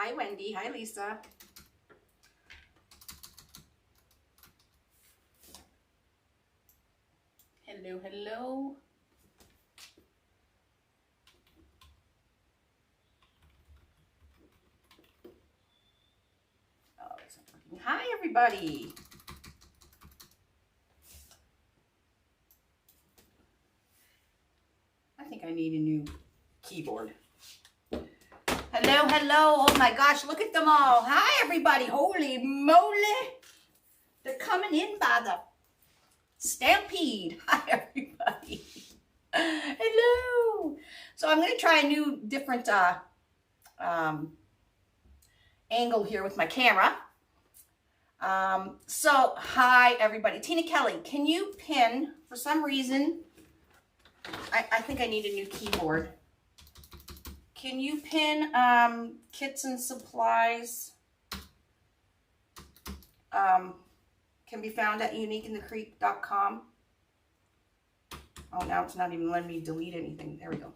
Hi, Wendy. Hi, Lisa. Hello, hello. Oh, it's not working. Hi, everybody. I think I need a new keyboard. Hello, hello. Oh my gosh, look at them all. Hi, everybody. Holy moly. They're coming in by the stampede. Hi, everybody. Hello. So I'm going to try a new, different angle here with my camera. So, hi, everybody. Tina Kelly, can you pin, for some reason, I think I need a new keyboard. Can you pin kits and supplies? Can be found at uniqueinthecreek.com. Oh, now it's not even letting me delete anything. There we go.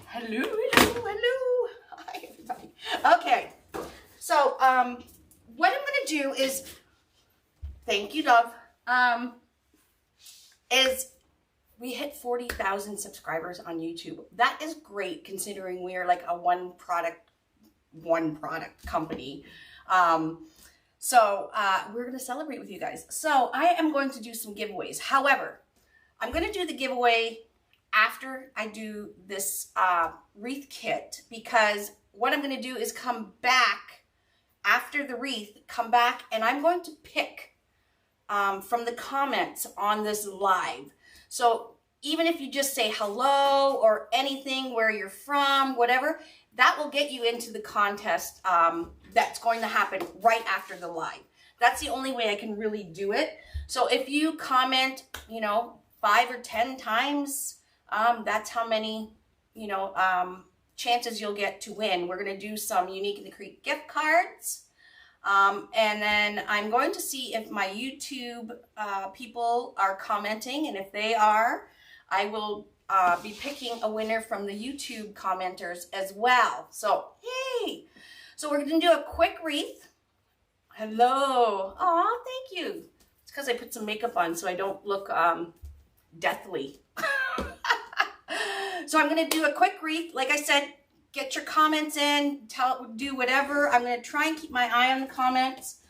Hello, hello, hello. Hi, everybody. Okay. So, what I'm going to do is, thank you, love, is we hit 40,000 subscribers on YouTube. That is great considering we are like a one product company. So we're going to celebrate with you guys. So I am going to do some giveaways. However, I'm going to do the giveaway after I do this wreath kit, because what I'm going to do is come back after the wreath, come back, and I'm going to pick from the comments on this live. So even if you just say hello or anything, where you're from, whatever, that will get you into the contest that's going to happen right after the live. That's the only way I can really do it. So if you comment, 5 or 10 times, that's how many, chances you'll get to win. We're going to do some Unique in the Creek gift cards. And then I'm going to see if my YouTube people are commenting, and if they are, I will be picking a winner from the YouTube commenters as well. So, hey! So we're going to do a quick wreath. Hello! Aw, thank you. It's because I put some makeup on so I don't look deathly. So I'm going to do a quick wreath. Like I said, get your comments in, do whatever. I'm going to try and keep my eye on the comments.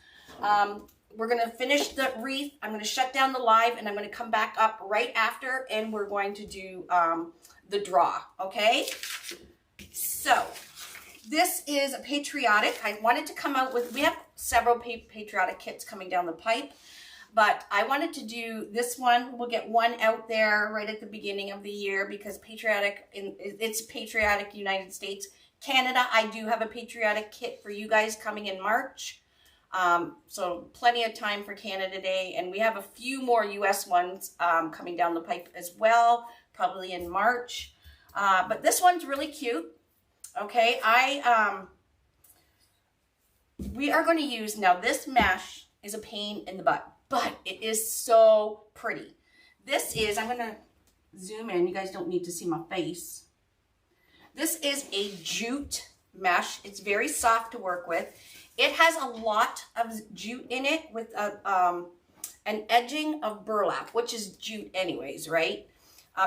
We're going to finish the wreath. I'm going to shut down the live, and I'm going to come back up right after, and we're going to do the draw, okay? So this is a Patriotic. I wanted to come out with, we have several Patriotic kits coming down the pipe, but I wanted to do this one. We'll get one out there right at the beginning of the year, because Patriotic, it's Patriotic United States. Canada, I do have a Patriotic kit for you guys coming in March. So plenty of time for Canada Day, and we have a few more US ones coming down the pipe as well, probably in March. But this one's really cute. Okay, we are going to use, now this mesh is a pain in the butt, but it is so pretty. This is, I'm going to zoom in. You guys don't need to see my face. This is a jute mesh. It's very soft to work with. It has a lot of jute in it with an edging of burlap, which is jute anyways, right?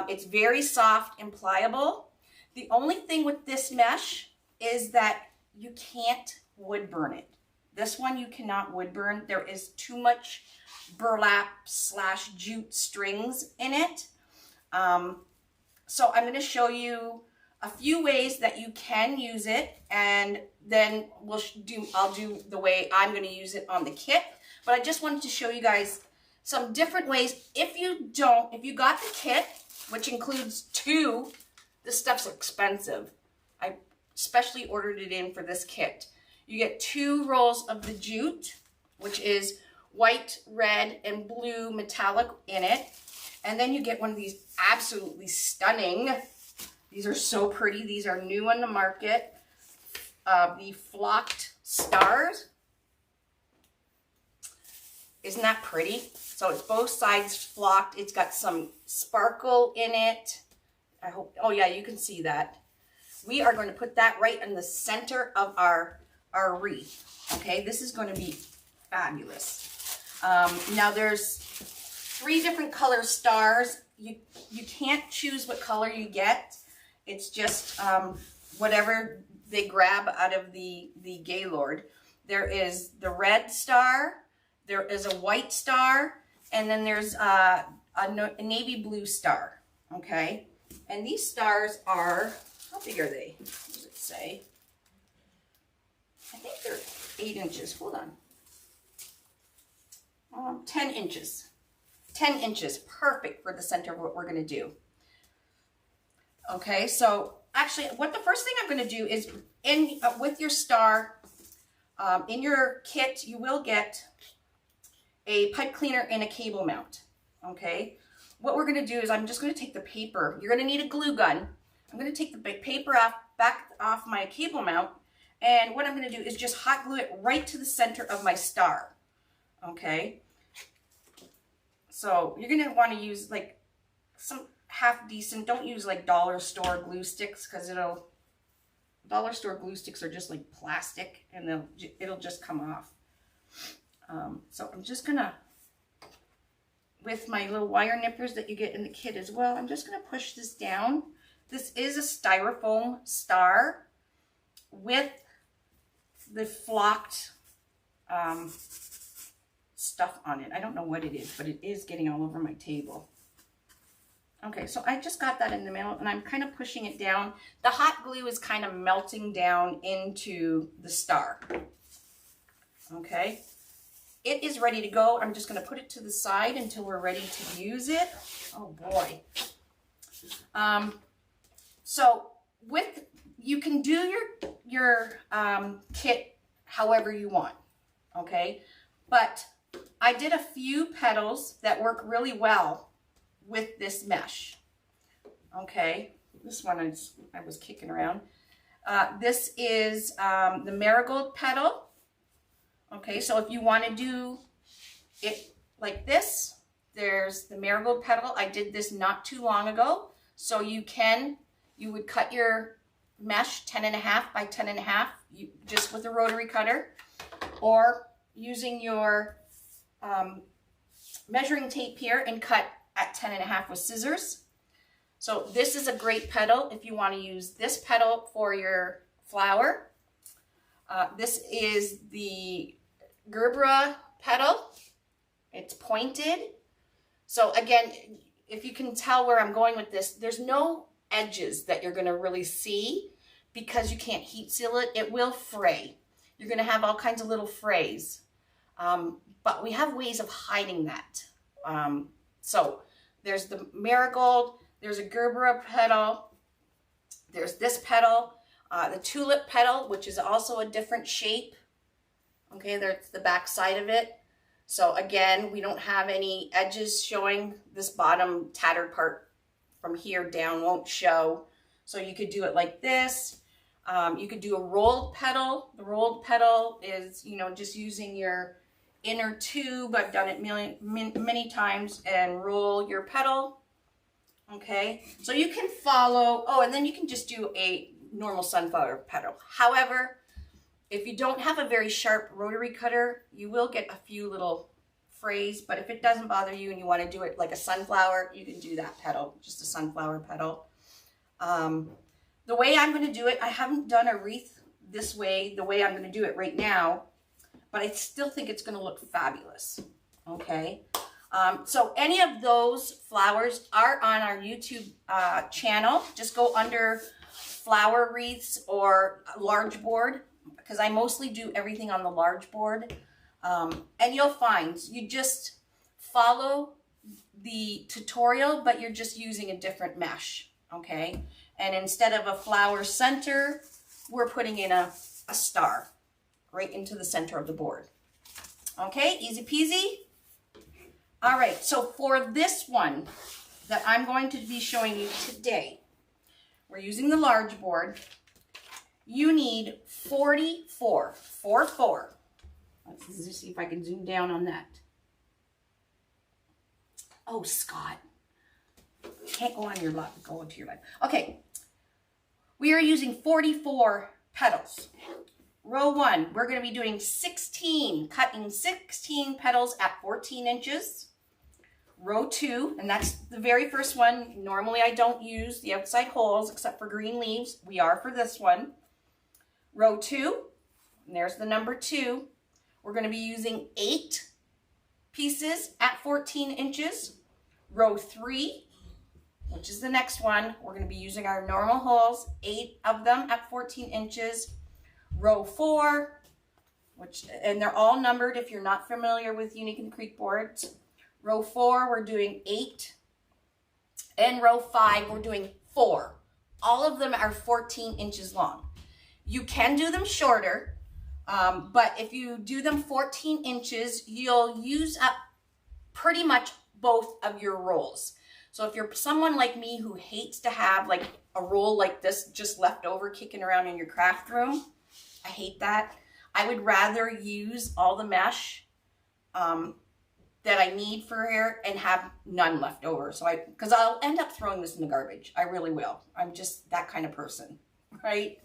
It's very soft and pliable. The only thing with this mesh is that you can't wood burn it. This one you cannot wood burn. There is too much burlap / jute strings in it. So I'm going to show you a few ways that you can use it, and then I'll do the way I'm going to use it on the kit. But I just wanted to show you guys some different ways. If you got the kit, which includes 2, this stuff's expensive. I especially ordered it in for this kit. You get 2 rolls of the jute, which is white, red, and blue metallic in it. And then you get one of these absolutely stunning, these are so pretty, these are new on the market, the flocked stars. Isn't that pretty? So it's both sides flocked. It's got some sparkle in it. I hope, oh yeah, you can see that. We are going to put that right in the center of our our wreath. Okay, this is going to be fabulous. Now there's 3 different color stars. You can't choose what color you get. It's just whatever they grab out of the Gaylord. There is the red star, there is a white star, and then there's a navy blue star. Okay, and these stars are, how big are they? What does it say? I think they're 8 inches. Hold on. 10 inches. 10 inches. Perfect for the center of what we're going to do. Okay, so actually, the first thing I'm going to do is, with your star, in your kit, you will get a pipe cleaner and a cable mount. Okay, what we're going to do is I'm just going to take the paper. You're going to need a glue gun. I'm going to take the paper back off my cable mount, and what I'm going to do is just hot glue it right to the center of my star. Okay, so you're going to want to use like some half decent, don't use like dollar store glue sticks, because dollar store glue sticks are just like plastic and it'll just come off. So I'm just going to, with my little wire nippers that you get in the kit as well, I'm just going to push this down. This is a styrofoam star with the flocked stuff on it. I don't know what it is, but it is getting all over my table. Okay, so I just got that in the middle, and I'm kind of pushing it down. The hot glue is kind of melting down into the star. Okay, it is ready to go. I'm just going to put it to the side until we're ready to use it. Oh boy. So you can do your kit however you want. Okay, but I did a few petals that work really well with this mesh. Okay, this one I was kicking around. This is the marigold petal. Okay, so if you want to do it like this, there's the marigold petal. I did this not too long ago, so you would cut your mesh 10.5 by 10.5, just with a rotary cutter, or using your measuring tape here and cut at 10.5 with scissors. So this is a great petal if you want to use this petal for your flower. This is the gerbera petal. It's pointed. So again, if you can tell where I'm going with this, there's no edges that you're going to really see because you can't heat seal it. It will fray. You're going to have all kinds of little frays. But we have ways of hiding that. So there's the marigold, there's a gerbera petal, there's this petal, the tulip petal, which is also a different shape. Okay, there's the back side of it. So again, we don't have any edges showing. This bottom tattered part from here down won't show. So you could do it like this. You could do a rolled petal. The rolled petal is, just using your inner tube. I've done it many times, and roll your petal. Okay, so you can follow. Oh, and then you can just do a normal sunflower petal. However, if you don't have a very sharp rotary cutter, you will get a few little frays, but if it doesn't bother you and you want to do it like a sunflower, you can do that petal, just a sunflower petal. The way I'm going to do it, I haven't done a wreath this way, the way I'm going to do it right now, but I still think it's going to look fabulous. Okay, so any of those flowers are on our YouTube channel. Just go under flower wreaths or large board, because I mostly do everything on the large board. And you'll find, you just follow the tutorial, but you're just using a different mesh, okay? And instead of a flower center, we're putting in a star right into the center of the board. Okay, easy peasy. All right, so for this one that I'm going to be showing you today, we're using the large board. You need 44. Let's see if I can zoom down on that. Oh, Scott. Can't go on your left, go into your left. Okay. We are using 44 petals. Row 1, we're going to be doing 16, cutting 16 petals at 14 inches. Row 2, and that's the very first one. Normally I don't use the outside holes except for green leaves. We are for this one. Row 2, and there's the number 2. We're going to be using 8 pieces at 14 inches. Row 3, which is the next one, we're going to be using our normal holes, 8 of them at 14 inches. Row 4, and they're all numbered if you're not familiar with Unique and Creek boards. Row 4, we're doing 8. And row 5, we're doing 4. All of them are 14 inches long. You can do them shorter, but if you do them 14 inches, you'll use up pretty much both of your rolls. So if you're someone like me who hates to have like a roll like this just left over kicking around in your craft room, I hate that. I would rather use all the mesh that I need for here and have none left over. So because I'll end up throwing this in the garbage. I really will. I'm just that kind of person, right?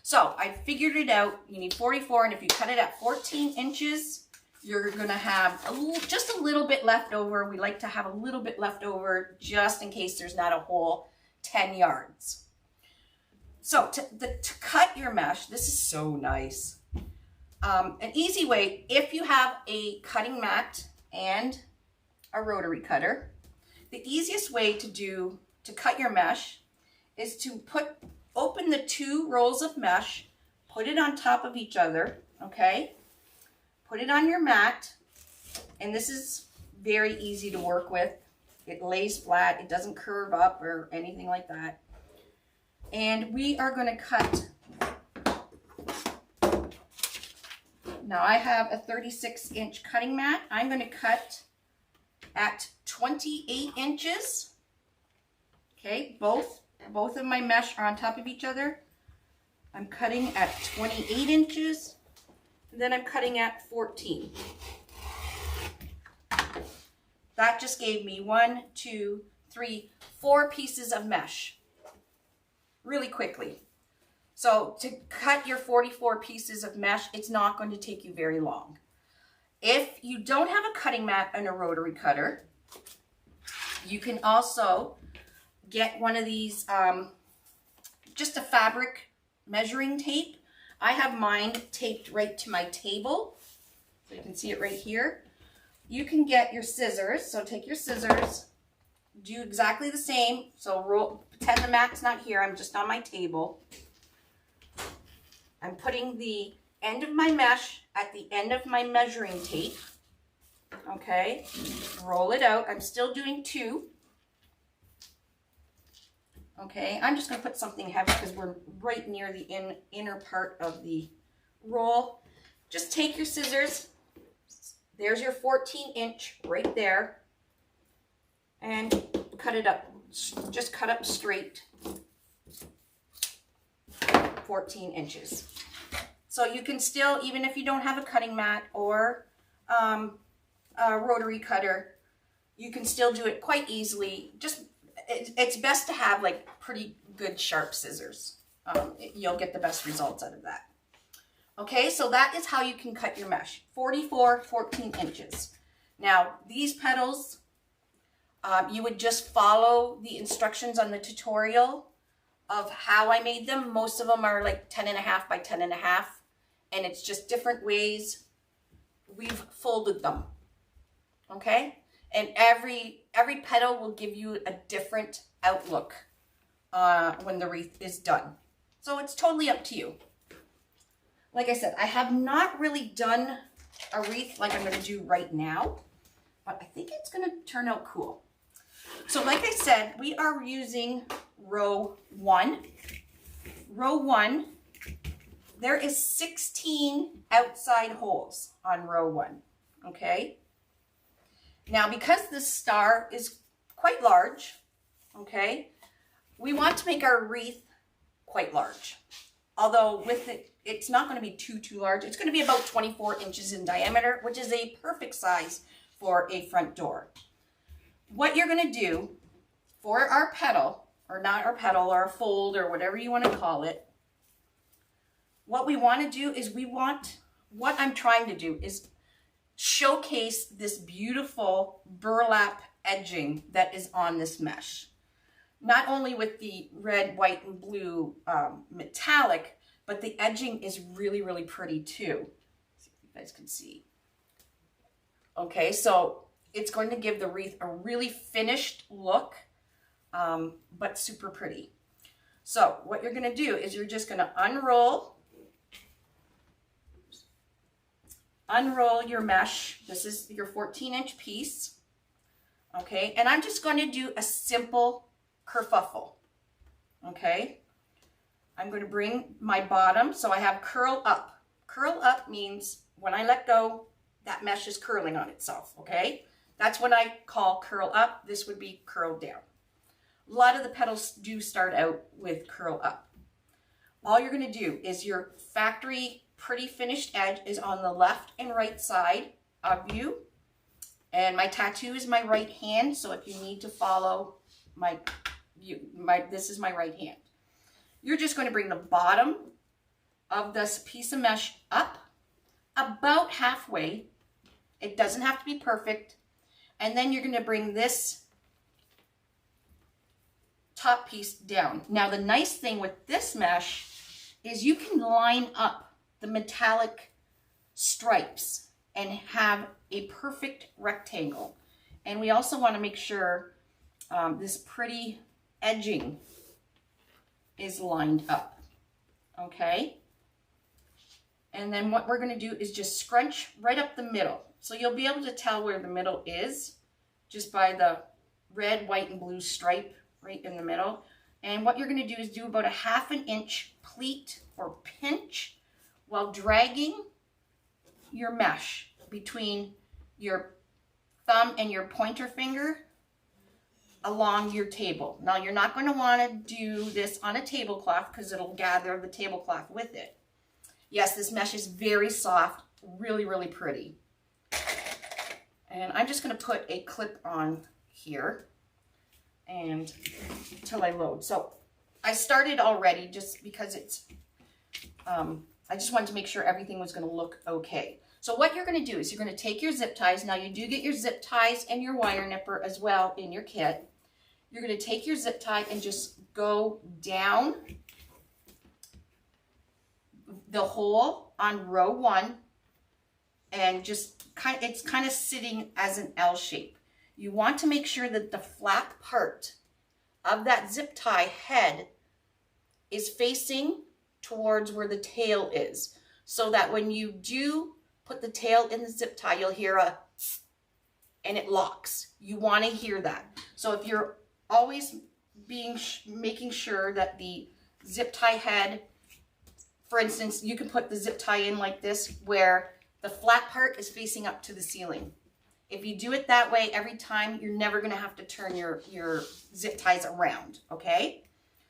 So I figured it out. You need 44, and if you cut it at 14 inches, you're gonna have just a little bit left over. We like to have a little bit left over just in case there's not a whole 10 yards. So to cut your mesh, this is so nice. An easy way, if you have a cutting mat and a rotary cutter, the easiest way to cut your mesh is to open the 2 rolls of mesh, put it on top of each other, okay? Put it on your mat, and this is very easy to work with. It lays flat, it doesn't curve up or anything like that. And we are going to cut. Now I have a 36-inch cutting mat. I'm going to cut at 28 inches. Okay, both of my mesh are on top of each other. I'm cutting at 28 inches. And then I'm cutting at 14. That just gave me 1, 2, 3, 4 pieces of mesh really quickly. So to cut your 44 pieces of mesh, it's not going to take you very long. If you don't have a cutting mat and a rotary cutter, you can also get one of these, just a fabric measuring tape. I have mine taped right to my table, so you can see it right here. You can get your scissors, so take your scissors, do exactly the same. So pretend the mat's not here, I'm just on my table. I'm putting the end of my mesh at the end of my measuring tape, okay? Roll it out, I'm still doing 2. Okay, I'm just going to put something heavy because we're right near the inner part of the roll. Just take your scissors. There's your 14-inch right there. And cut it up. Just cut up straight. 14 inches. So you can still, even if you don't have a cutting mat or a rotary cutter, you can still do it quite easily. Just it's best to have like pretty good sharp scissors. You'll get the best results out of that. Okay, so that is how you can cut your mesh. 44, 14 inches. Now, these petals, you would just follow the instructions on the tutorial of how I made them. Most of them are like 10.5 by 10.5, and it's just different ways we've folded them. Okay? And every petal will give you a different outlook when the wreath is done. So it's totally up to you. Like I said, I have not really done a wreath like I'm going to do right now, but I think it's going to turn out cool. So like I said, we are using row 1. Row 1, there is 16 outside holes on row 1, okay? Now, because this star is quite large, okay, we want to make our wreath quite large. Although with it, it's not going to be too large. It's going to be about 24 inches in diameter, which is a perfect size for a front door. What you're going to do for our petal, or not our petal, or a fold, or whatever you want to call it, what we want to do is what I'm trying to do is showcase this beautiful burlap edging that is on this mesh. Not only with the red, white, and blue metallic, but the edging is really, really pretty too. See if you guys can see. Okay, so it's going to give the wreath a really finished look, but super pretty. So what you're going to do is you're just going to unroll your mesh. This is your 14-inch piece. Okay, and I'm just going to do a simple kerfuffle. Okay, I'm going to bring my bottom, so I have curl up. Curl up means when I let go, that mesh is curling on itself. Okay, that's what I call curl up. This would be curl down. A lot of the petals do start out with curl up. All you're going to do is your factory pretty finished edge is on the left and right side of you. And my tattoo is my right hand, so if you need to follow this is my right hand. You're just going to bring the bottom of this piece of mesh up about halfway. It doesn't have to be perfect. And then you're going to bring this top piece down. Now the nice thing with this mesh is you can line up the metallic stripes and have a perfect rectangle. And we also want to make sure this pretty edging is lined up. Okay? And then what we're going to do is just scrunch right up the middle. So you'll be able to tell where the middle is just by the red, white, and blue stripe right in the middle. And what you're going to do is do about a 1/2 inch pleat or pinch while dragging your mesh between your thumb and your pointer finger along your table. Now you're not going to want to do this on a tablecloth because it'll gather the tablecloth with it. Yes, this mesh is very soft, really, really pretty. And I'm just going to put a clip on here and until I load. So I started already just because it's, I just wanted to make sure everything was going to look okay. So what you're going to do is you're going to take your zip ties. Now you do get your zip ties and your wire nipper as well in your kit. You're going to take your zip tie and just go down the hole on row 1 and just it's kind of sitting as an L shape. You want to make sure that the flat part of that zip tie head is facing towards where the tail is, so that when you do put the tail in the zip tie, you'll hear a and it locks. You want to hear that. So if you're always making sure that the zip tie head, for instance, you can put the zip tie in like this where the flat part is facing up to the ceiling. If you do it that way every time, you're never going to have to turn your zip ties around, okay?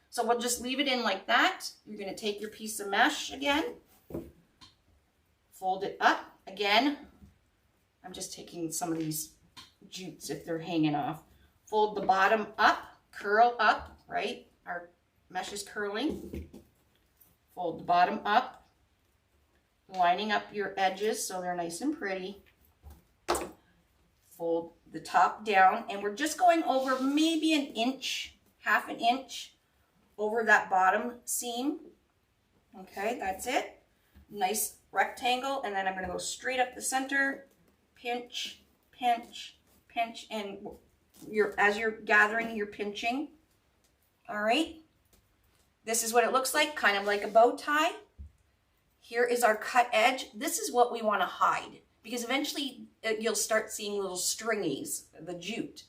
So we'll just leave it in like that. You're going to take your piece of mesh again, fold it up again. I'm just taking some of these jutes if they're hanging off. Fold the bottom up, curl up, right? Our mesh is curling. Fold the bottom up, lining up your edges so they're nice and pretty. Fold the top down, and we're just going over maybe an inch, 1/2 inch over that bottom seam. Okay, that's it. Nice rectangle, and then I'm going to go straight up the center, pinch, pinch, pinch, and as you're gathering, you're pinching. All right. This is what it looks like, kind of like a bow tie. Here is our cut edge. This is what we want to hide, because eventually you'll start seeing little stringies, the jute.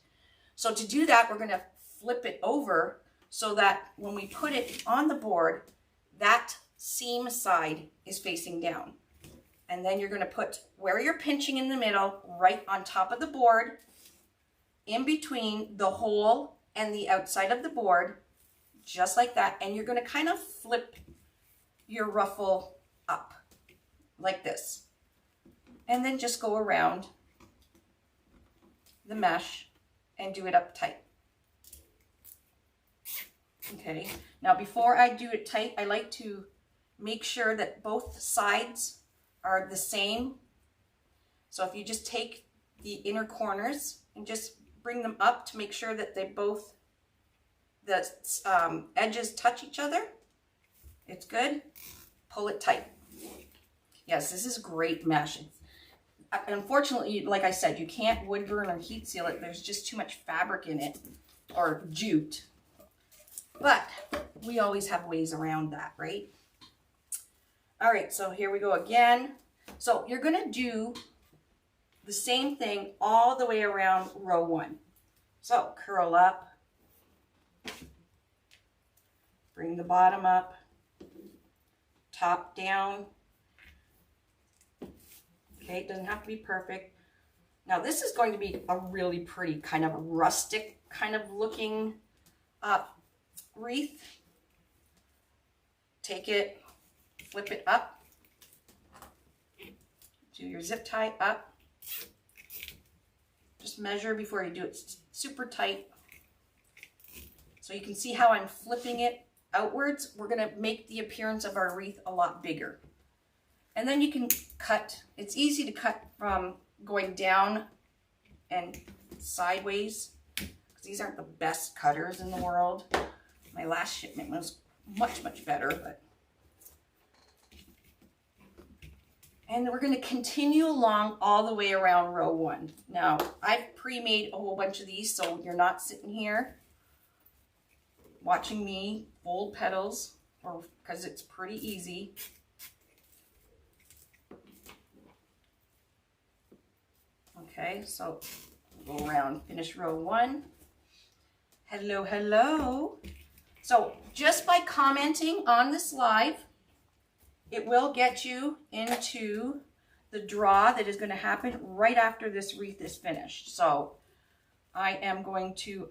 So to do that, we're going to flip it over so that when we put it on the board, that seam side is facing down. And then you're going to put where you're pinching in the middle, right on top of the board, in between the hole and the outside of the board, just like that. And you're going to kind of flip your ruffle up like this. And then just go around the mesh and do it up tight. Okay, now before I do it tight, I like to make sure that both sides are the same. So if you just take the inner corners and just bring them up to make sure that the edges touch each other, it's good. Pull it tight. Yes, this is great mesh. Unfortunately, like I said, you can't wood burn or heat seal it. There's just too much fabric in it, or jute. But we always have ways around that, right? All right, so here we go again. So you're gonna do the same thing all the way around row 1. So curl up, bring the bottom up, top down. Okay, it doesn't have to be perfect. Now this is going to be a really pretty kind of rustic kind of looking wreath. Take it, flip it up, do your zip tie up. Just measure before you do it super tight. So you can see how I'm flipping it outwards. We're gonna make the appearance of our wreath a lot bigger. And then you can cut. It's easy to cut from going down and sideways, because these aren't the best cutters in the world. My last shipment was much, much better. And we're going to continue along all the way around row 1. Now, I've pre-made a whole bunch of these, so you're not sitting here watching me fold petals, because it's pretty easy. Okay, so go around, finish row 1. Hello, hello. So just by commenting on this live, it will get you into the draw that is going to happen right after this wreath is finished. So I am going to,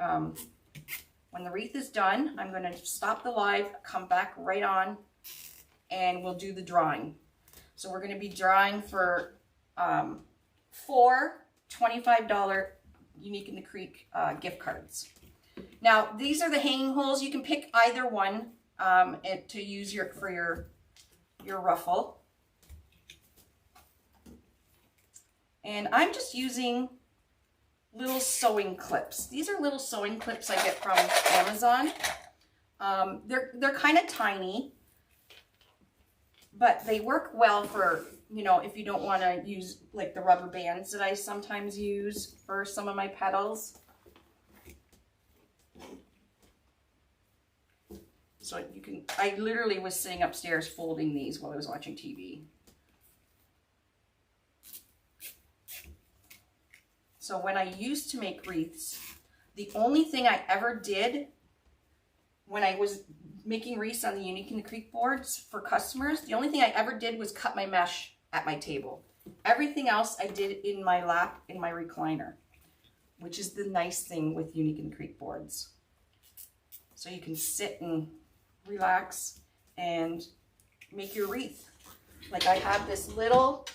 when the wreath is done, I'm going to stop the live, come back right on, and we'll do the drawing. So we're going to be drawing for 4 $25 Unique in the Creek gift cards. Now, these are the hanging holes. You can pick either one to use for your ruffle. And I'm just using little sewing clips. These are little sewing clips I get from Amazon. They're kind of tiny, but they work well for, you know, if you don't want to use like the rubber bands that I sometimes use for some of my petals. So you can, I literally was sitting upstairs folding these while I was watching TV. So when I used to make wreaths, the only thing I ever did when I was making wreaths on the Unique in the Creek boards for customers, the only thing I ever did was cut my mesh at my table. Everything else I did in my lap, in my recliner, which is the nice thing with Unique in the Creek boards. So you can sit and relax and make your wreath. Like I have this little,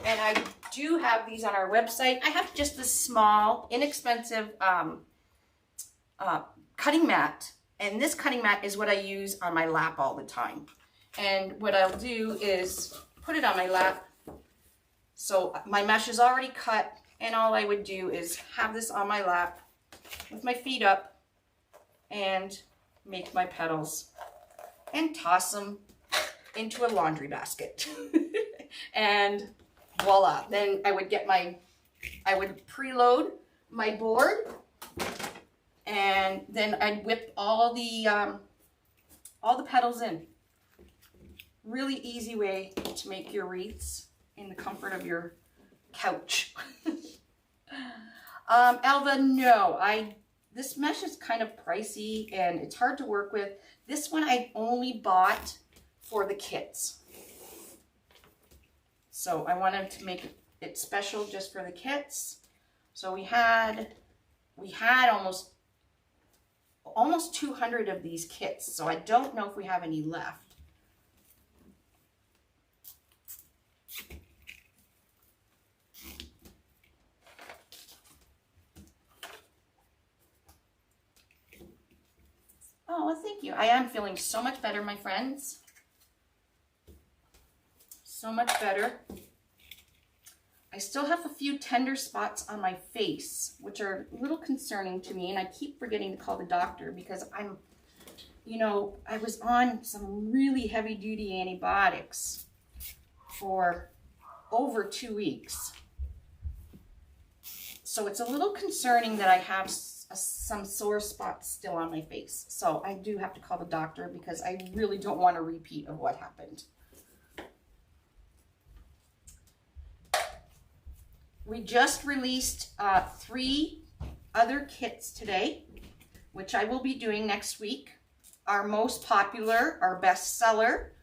and I do have these on our website. I have just this small, inexpensive cutting mat. And this cutting mat is what I use on my lap all the time. And what I'll do is put it on my lap. So my mesh is already cut, and all I would do is have this on my lap with my feet up and make my petals and toss them into a laundry basket. And voila. Then I would get I would preload my board, and then I'd whip all the petals in. Really easy way to make your wreaths in the comfort of your couch. Alva, no, this mesh is kind of pricey and it's hard to work with. This one I only bought for the kits. So I wanted to make it special just for the kits. So we had almost 200 of these kits. So I don't know if we have any left. Oh, well, thank you. I am feeling so much better, my friends. So much better. I still have a few tender spots on my face, which are a little concerning to me, and I keep forgetting to call the doctor because I'm, you know, I was on some really heavy-duty antibiotics for over 2 weeks. So it's a little concerning that I have some sore spots still on my face. So I do have to call the doctor because I really don't want a repeat of what happened. We just released 3 other kits today, which I will be doing next week. Our most popular, our best seller,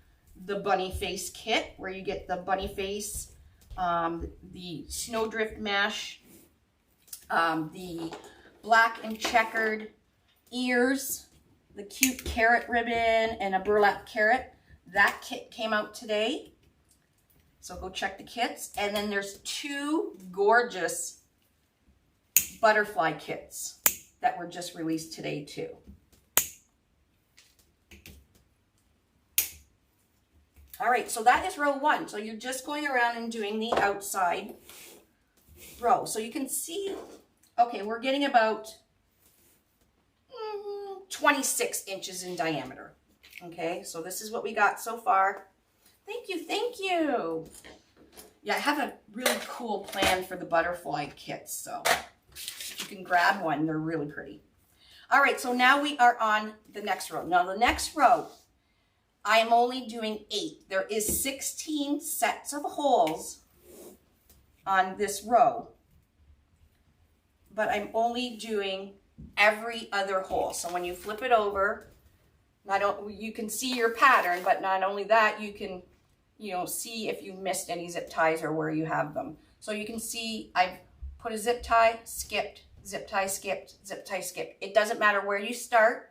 the bunny face kit, where you get the bunny face, the snowdrift mesh, the black and checkered ears, the cute carrot ribbon, and a burlap carrot. That kit came out today. So go check the kits. And then there's 2 gorgeous butterfly kits that were just released today too. All right, so that is row 1. So you're just going around and doing the outside row. So you can see, okay, we're getting about 26 inches in diameter. Okay, so this is what we got so far. Thank you, thank you. Yeah, I have a really cool plan for the butterfly kits, so you can grab one. They're really pretty. All right, so now we are on the next row. Now the next row, I am only doing 8. There is 16 sets of holes on this row, but I'm only doing every other hole. So when you flip it over, you can see your pattern, but not only that, you can, you know, see if you missed any zip ties or where you have them. So you can see I've put a zip tie, skipped, zip tie, skipped, zip tie, skipped. It doesn't matter where you start.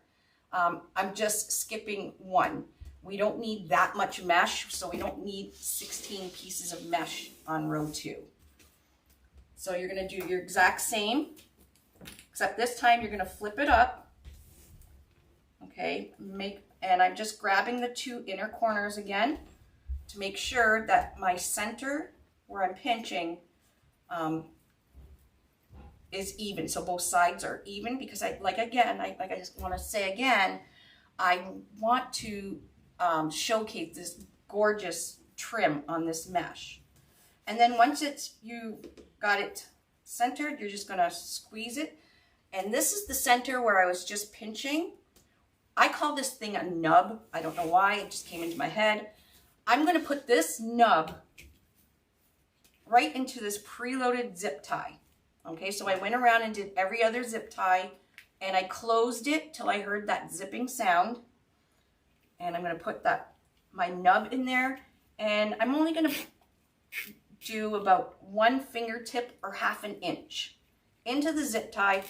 I'm just skipping 1. We don't need that much mesh, so we don't need 16 pieces of mesh on row 2. So you're going to do your exact same, except this time you're going to flip it up. Okay, and I'm just grabbing the 2 inner corners again to make sure that my center where I'm pinching is even. So both sides are even, because I just want to say again, I want to showcase this gorgeous trim on this mesh. And then once you got it centered, you're just going to squeeze it. And this is the center where I was just pinching. I call this thing a nub. I don't know why, it just came into my head. I'm going to put this nub right into this preloaded zip tie. Okay, so I went around and did every other zip tie, and I closed it till I heard that zipping sound. And I'm going to put my nub in there, and I'm only going to do about 1 fingertip or 1/2 inch into the zip tie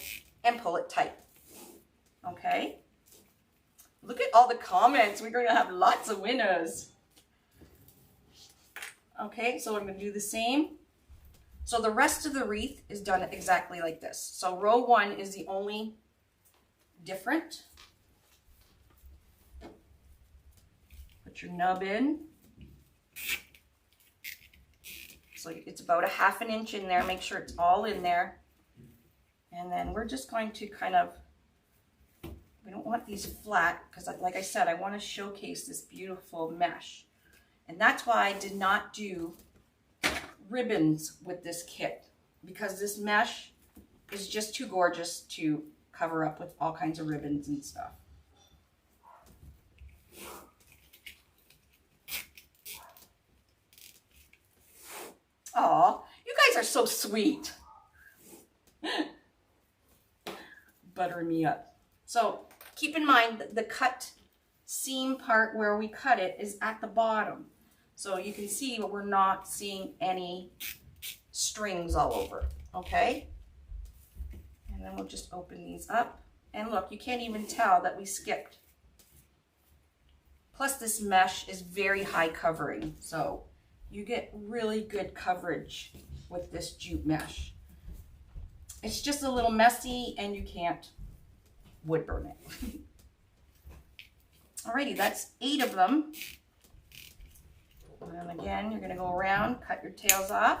and pull it tight. Okay? Look at all the comments. We're going to have lots of winners. Okay, so I'm going to do the same. So the rest of the wreath is done exactly like this. So row 1 is the only different. Put your nub in. So it's about 1/2 inch in there. Make sure it's all in there. And then we're just going to kind of, we don't want these flat because, like I said, I want to showcase this beautiful mesh. And that's why I did not do ribbons with this kit, because this mesh is just too gorgeous to cover up with all kinds of ribbons and stuff. Aw, you guys are so sweet. Buttering me up. So keep in mind that the cut seam part where we cut it is at the bottom. So you can see we're not seeing any strings all over, okay? And then we'll just open these up. And look, you can't even tell that we skipped. Plus this mesh is very high covering, so you get really good coverage with this jute mesh. It's just a little messy and you can't wood burn it. Alrighty, that's 8 of them. And again, you're going to go around, cut your tails off.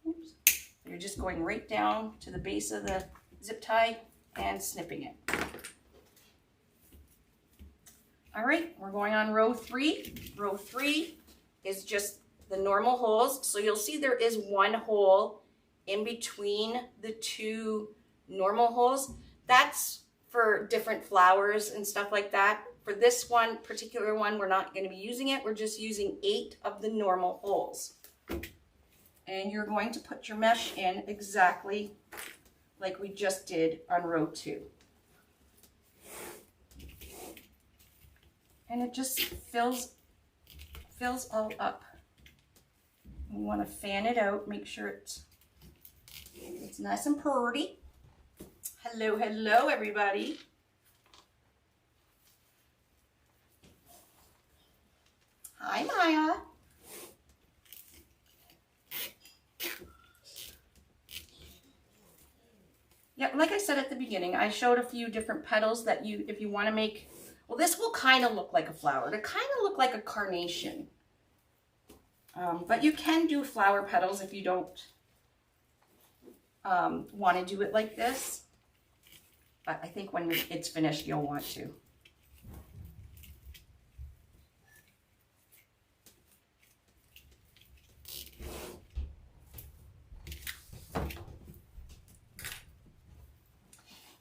Oops. You're just going right down to the base of the zip tie and snipping it. All right, we're going on row 3. Row 3 is just the normal holes. So you'll see there is one hole in between the two normal holes. That's for different flowers and stuff like that. For this one, particular one, we're not going to be using it. We're just using 8 of the normal holes. And you're going to put your mesh in exactly like we just did on row 2. And it just fills all up. You want to fan it out, make sure it's nice and pretty. Hello, hello, everybody. Hi, Maya. Yeah, like I said at the beginning, I showed a few different petals that if you want to make, well, this will kind of look like a flower. It'll kind of look like a carnation. But you can do flower petals if you don't want to do it like this. But I think when it's finished, you'll want to.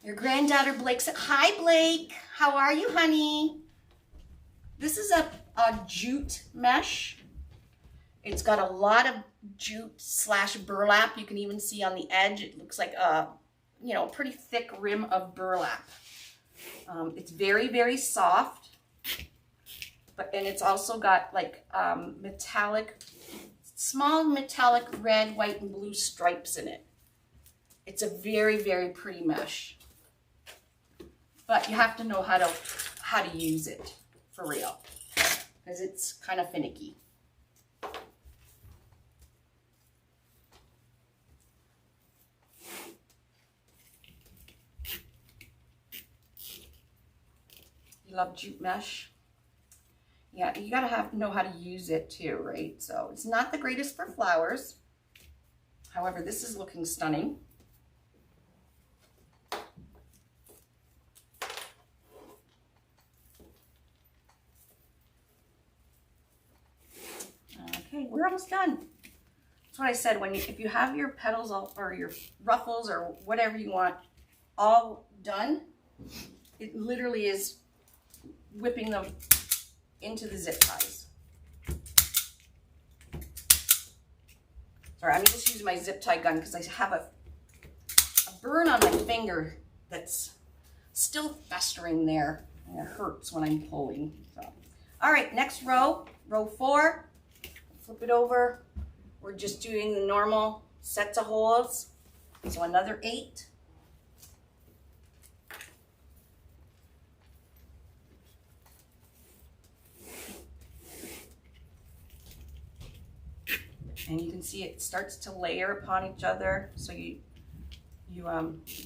Your granddaughter Blake said, hi Blake, how are you, honey? This is a jute mesh. It's got a lot of jute / burlap. You can even see on the edge, it looks like a, you know, pretty thick rim of burlap. It's very, very soft, and it's also got like small metallic red, white, and blue stripes in it. It's a very, very pretty mesh. But you have to know how to use it for real, because it's kind of finicky. You love jute mesh? Yeah, you gotta know how to use it too, right? So it's not the greatest for flowers. However, this is looking stunning. Okay, we're almost done. That's what I said, if you have your petals or your ruffles or whatever you want all done, it literally is whipping them into the zip ties. Sorry, I'm just using my zip tie gun because I have a burn on my finger that's still festering there, and it hurts when I'm pulling. So, all right, next row, row 4. Flip it over. We're just doing the normal sets of holes. So another 8. And you can see it starts to layer upon each other, so you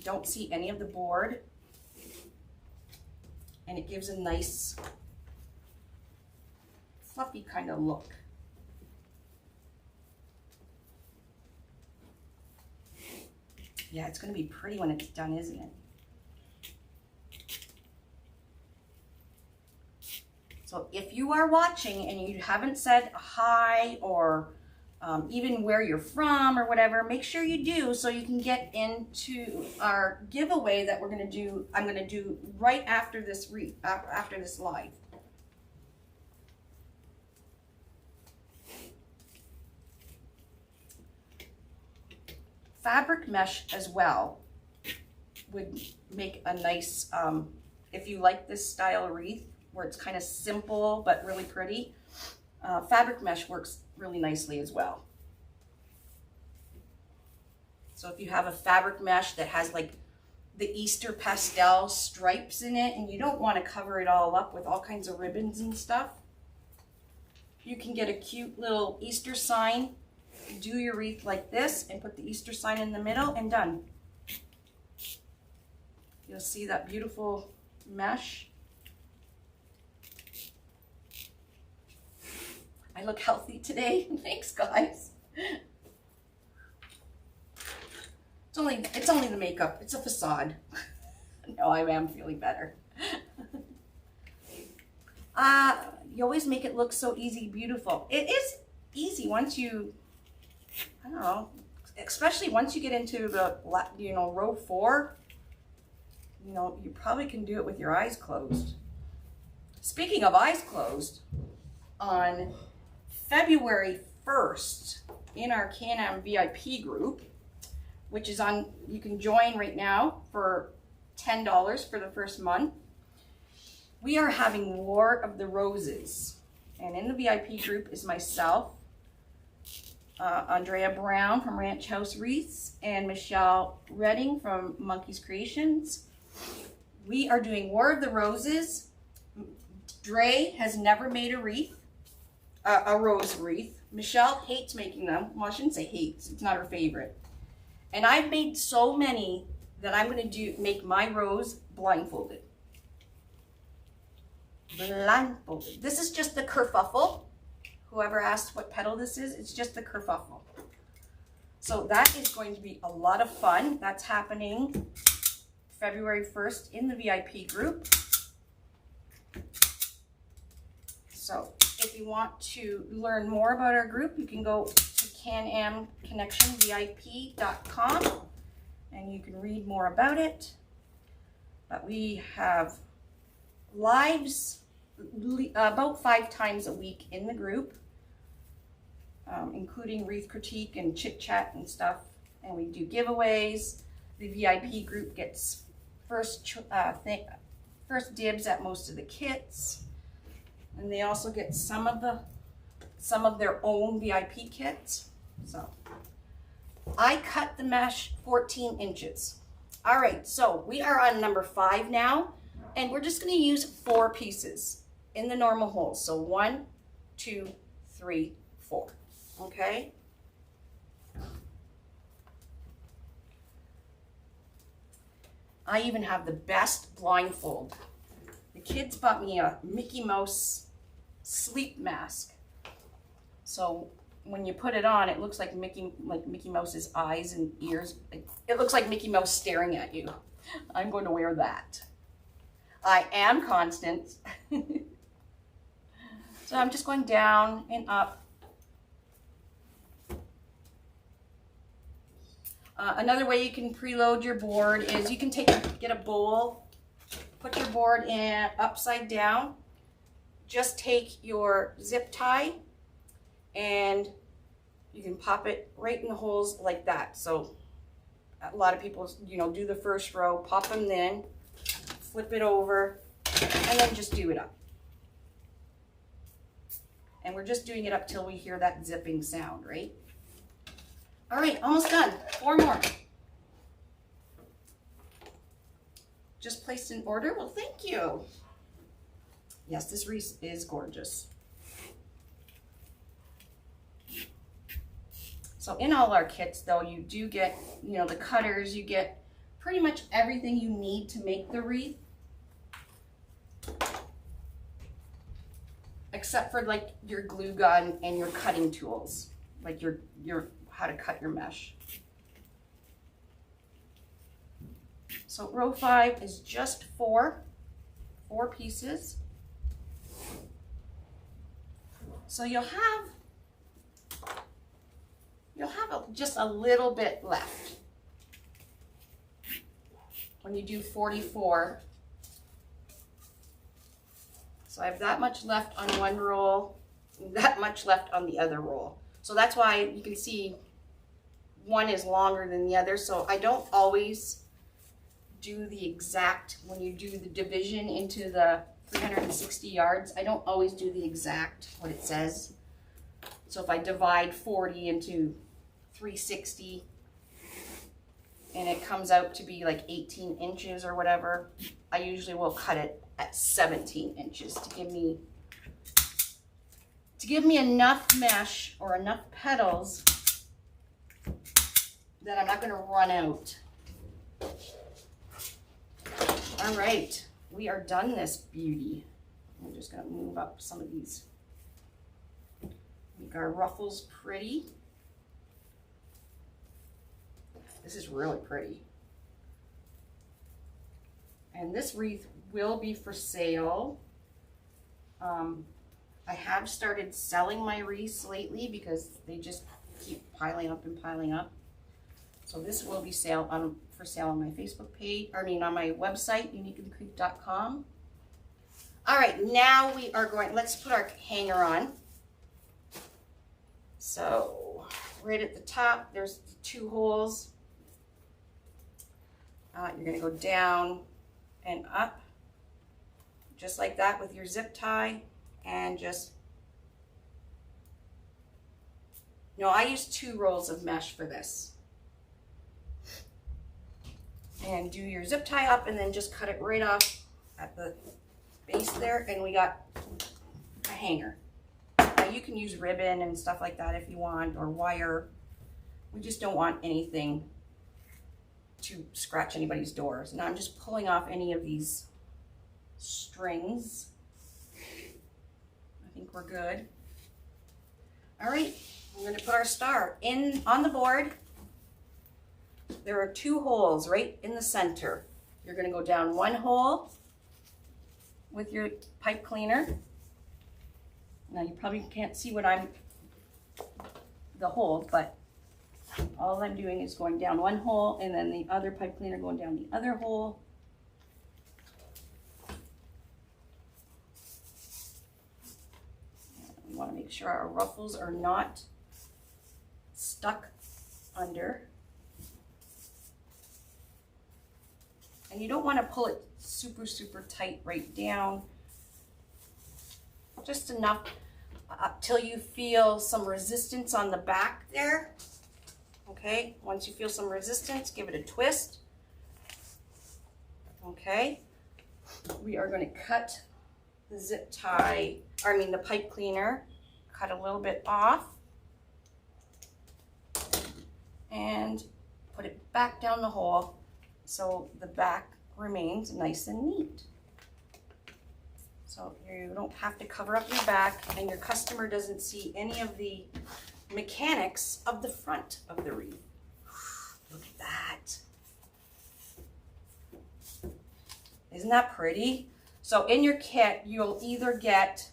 don't see any of the board, and it gives a nice fluffy kind of look. Yeah, it's going to be pretty when it's done, isn't it? So if you are watching and you haven't said hi or even where you're from or whatever, make sure you do so you can get into our giveaway that I'm going to do right after this live. Fabric mesh as well would make a nice, if you like this style wreath where it's kind of simple but really pretty, fabric mesh works really nicely as well. So if you have a fabric mesh that has like the Easter pastel stripes in it and you don't want to cover it all up with all kinds of ribbons and stuff, you can get a cute little Easter sign, do your wreath like this and put the Easter sign in the middle, and done. You'll see that beautiful mesh. I look healthy today. Thanks, guys. It's only the makeup. It's a facade. No, I am feeling better. You always make it look so easy, beautiful. It is easy once you, I don't know, especially once you get into the, you know, row 4. You know, you probably can do it with your eyes closed. Speaking of eyes closed, on February 1st in our Can-Am VIP group, which is on, you can join right now for $10 for the first month. We are having War of the Roses. And in the VIP group is myself, Andrea Brown from Ranch House Wreaths, and Michelle Redding from Monkey's Creations. We are doing War of the Roses. Dre has never made a wreath, a rose wreath. Michelle hates making them. Well, I shouldn't say hates, it's not her favorite. And I've made so many that I'm going to make my rose blindfolded. Blindfolded. This is just the kerfuffle. Whoever asked what petal this is, it's just the kerfuffle. So that is going to be a lot of fun. That's happening February 1st in the VIP group. So if you want to learn more about our group, you can go to canamconnectionvip.com and you can read more about it. But we have lives about 5 times a week in the group, including wreath critique and chit chat and stuff. And we do giveaways. The VIP group gets first dibs at most of the kits, and they also get some of their own VIP kits. So I cut the mesh 14 inches. All right, so we are on number 5 now, and we're just going to use 4 pieces in the normal holes. So 1, 2, 3, 4. Okay. I even have the best blindfold. The kids bought me a Mickey Mouse sleep mask. So when you put it on, it looks like Mickey Mouse's eyes and ears. It looks like Mickey Mouse staring at you. I'm going to wear that. I am constant. So I'm just going down and up. Another way you can preload your board is you can get a bowl, put your board in upside down, just take your zip tie and you can pop it right in the holes like that. So a lot of people, you know, do the first row, pop them in, flip it over, and then just do it up. And we're just doing it up till we hear that zipping sound, right? All right, almost done. 4 more. Just placed in order. Well, thank you. Yes, this wreath is gorgeous. So in all our kits, though, you do get, you know, the cutters. You get pretty much everything you need to make the wreath, except for like your glue gun and your cutting tools, like your how to cut your mesh. So row 5 is just 4 pieces. So you'll have just a little bit left when you do 44. So I have that much left on one roll, that much left on the other roll. So that's why you can see one is longer than the other. So I don't always do the exact, when you do the division into the 360 yards, I don't always do the exact what it says. So if I divide 40 into 360 and it comes out to be like 18 inches or whatever, I usually will cut it at 17 inches to give me enough mesh or enough petals that I'm not going to run out. All right, we are done this beauty. I'm just gonna move up some of these. Make our ruffles pretty. This is really pretty. And this wreath will be for sale. I have started selling my wreaths lately because they just keep piling up and piling up. So this will be for sale on my Facebook page, on my website, uniqueinthecreek.com. All right, now we are let's put our hanger on. So right at the top, there's the 2 holes. You're gonna go down and up, just like that with your zip tie, and I use 2 rolls of mesh for this. And do your zip tie up and then just cut it right off at the base there, and we got a hanger. Now you can use ribbon and stuff like that if you want, or wire. We just don't want anything to scratch anybody's doors. Now I'm just pulling off any of these strings. I think we're good. All right, we're going to put our star on the board. There are 2 holes right in the center. You're going to go down 1 hole with your pipe cleaner. Now you probably can't see the hole, but all I'm doing is going down 1 hole and then the other pipe cleaner going down the other hole. We want to make sure our ruffles are not stuck under. And you don't want to pull it super, super tight right down. Just enough till you feel some resistance on the back there. Okay, once you feel some resistance, give it a twist. Okay, we are going to cut the the pipe cleaner, cut a little bit off and put it back down the hole so the back remains nice and neat. So you don't have to cover up your back and your customer doesn't see any of the mechanics of the front of the wreath. Look at that. Isn't that pretty? So in your kit, you'll either get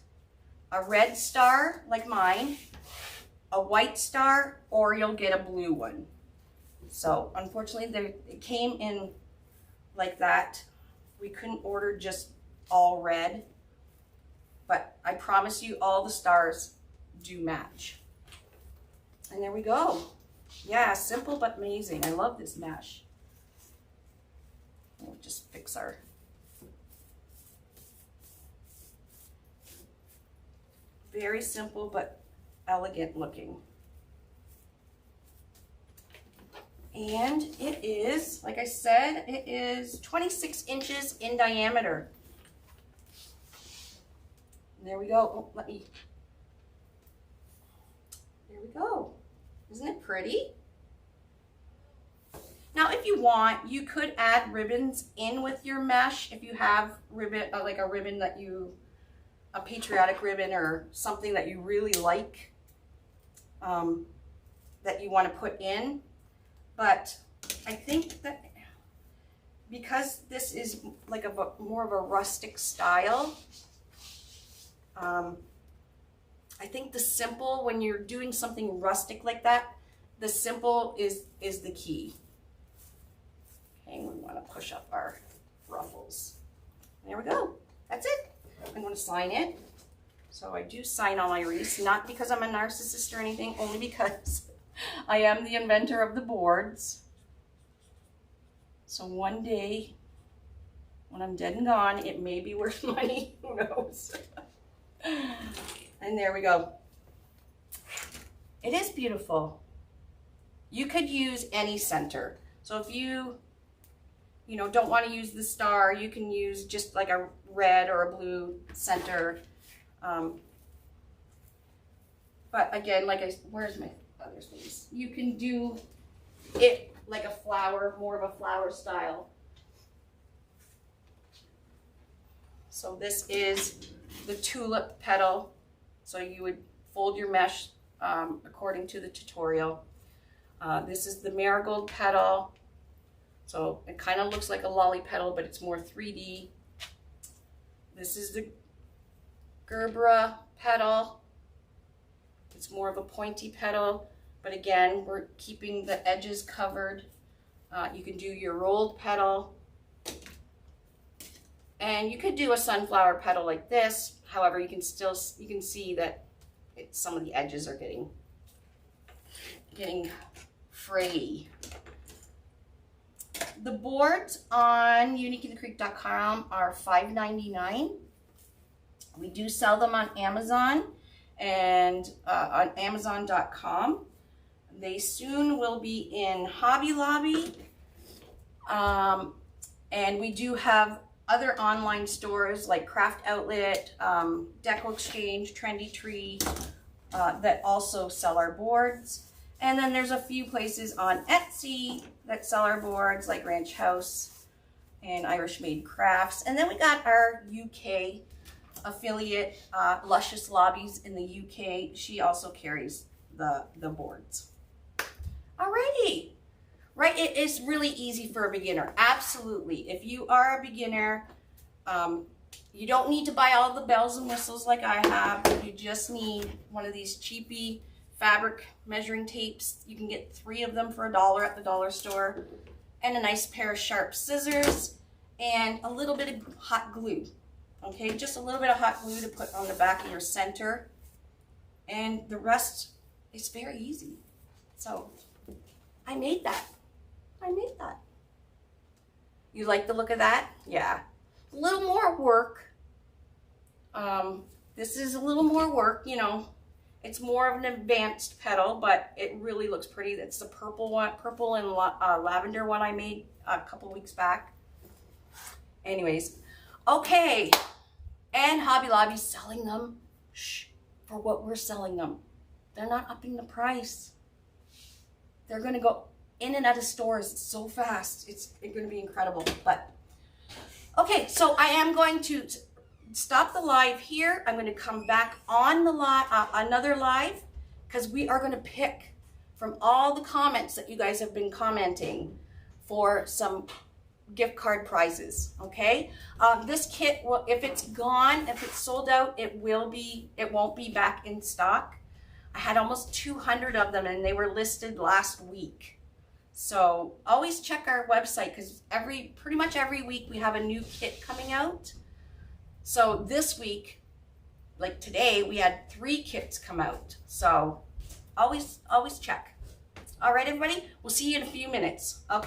a red star like mine, a white star, or you'll get a blue one. So unfortunately, it came in like that. We couldn't order just all red, but I promise you all the stars do match. And there we go. Yeah, simple but amazing. I love this mesh. We'll just fix our very simple but elegant looking. And it is, like I said, it is 26 inches in diameter. And there we go. Oh, there we go. Isn't it pretty? Now, if you want, you could add ribbons in with your mesh if you have ribbon, like a ribbon that a Patriotic ribbon or something that you really like, that you want to put in. But I think that because this is like more of a rustic style, I think the simple, when you're doing something rustic like that, the simple is the key. Okay, we want to push up our ruffles. There we go. That's it. I'm going to sign it. So I do sign all my wreaths, not because I'm a narcissist or anything, only because I am the inventor of the boards. So one day, when I'm dead and gone, it may be worth money. Who knows? And there we go. It is beautiful. You could use any center. So if you don't want to use the star, you can use just like a red or a blue center. But again, where's my other things? You can do it like a flower, more of a flower style. So this is the tulip petal. So you would fold your mesh according to the tutorial. This is the marigold petal. So it kind of looks like a lolly petal, but it's more 3D. This is the gerbera petal. It's more of a pointy petal, but again, we're keeping the edges covered. You can do your rolled petal. And you could do a sunflower petal like this. However, you can see that some of the edges are getting frayy. The boards on uniqueinthecreek.com are $5.99. We do sell them on Amazon and on Amazon.com. They soon will be in Hobby Lobby. And we do have other online stores like Craft Outlet, Deco Exchange, Trendy Tree that also sell our boards. And then there's a few places on Etsy that sell our boards like Ranch House and Irish Made Crafts. And then we got our UK affiliate, Luscious Lobbies in the UK. She also carries the boards. Alrighty. Right, it is really easy for a beginner. Absolutely. If you are a beginner, you don't need to buy all the bells and whistles like I have. You just need one of these cheapy fabric measuring tapes. You can get 3 of them for $1 at the dollar store, and a nice pair of sharp scissors and a little bit of hot glue. Okay, just a little bit of hot glue to put on the back of your center, and the rest is very easy. So I made that. You like the look of that? Yeah. A little more work. This is a little more work, you know. It's more of an advanced petal, but it really looks pretty. That's the purple one, purple and lavender one I made a couple weeks back. Anyways, okay. And Hobby Lobby's selling them for what we're selling them. They're not upping the price. They're going to go in and out of stores so fast. It's going to be incredible. But okay, so I am going to stop the live here. I'm going to come back on the live, another live, because we are going to pick from all the comments that you guys have been commenting for some gift card prizes. Okay, this kit, well, if it's gone, if it's sold out, it won't be back in stock. I had almost 200 of them, and they were listed last week. So always check our website, because pretty much every week we have a new kit coming out. So this week, like today, we had 3 kits come out. So always check. All right, everybody, we'll see you in a few minutes. Okay.